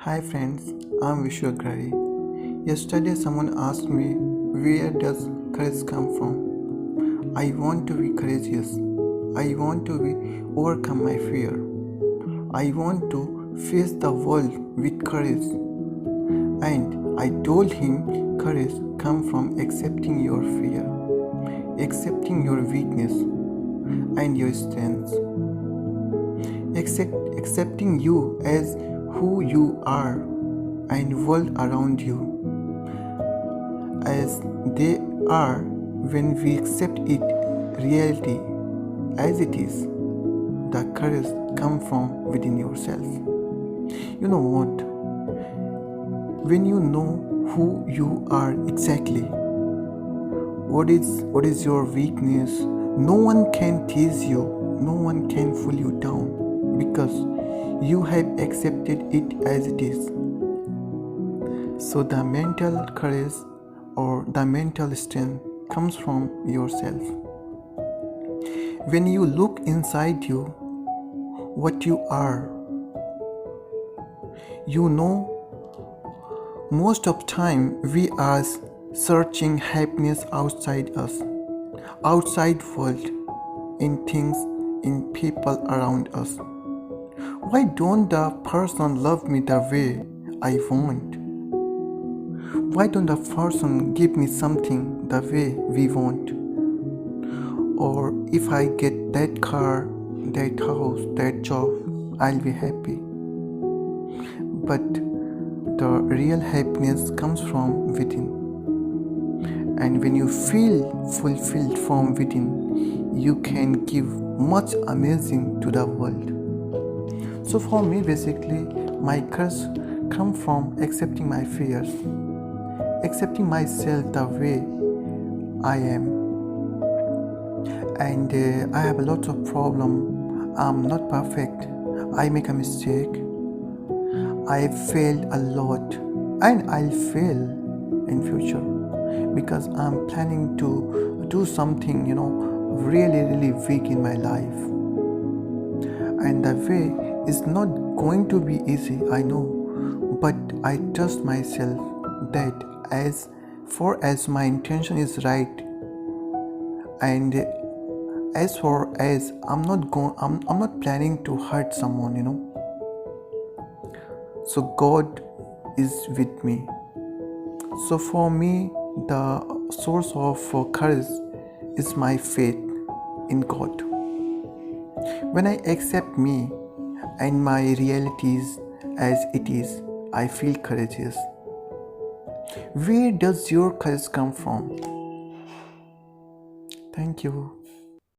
Hi friends, I'm Vishwagrari. Yesterday someone asked me, where does courage come from? I want to be courageous. I want to overcome my fear. I want to face the world with courage. And I told him courage comes from accepting your fear, accepting your weakness and your strengths, accepting you as who you are and world around you as they are. When we accept it reality as it is, the courage comes from within yourself. You know what? When you know who you are exactly, what is your weakness, no one can tease you, no one can pull you down because you have accepted it as it is. So the mental courage or the mental strength comes from yourself. When you look inside you, what you are, you know, most of time we are searching happiness outside us, outside world, in things, in people around us. Why don't the person love me the way I want? Why don't the person give me something the way we want? Or if I get that car, that house, that job, I'll be happy. But the real happiness comes from within. And when you feel fulfilled from within, you can give much amazing to the world. So for me, basically, my courage comes from accepting my fears, accepting myself the way I am. And I have a lot of problem. I'm not perfect. I make a mistake. I failed a lot, and I'll fail in future because I'm planning to do something, really big in my life. And the way is not going to be easy, I know, but I trust myself that as far as my intention is right, and as far as I'm not planning to hurt someone, So God is with me. So for me, the source of courage is my faith in God. When I accept me and my realities as it is, I feel courageous. Where does your courage come from? Thank you.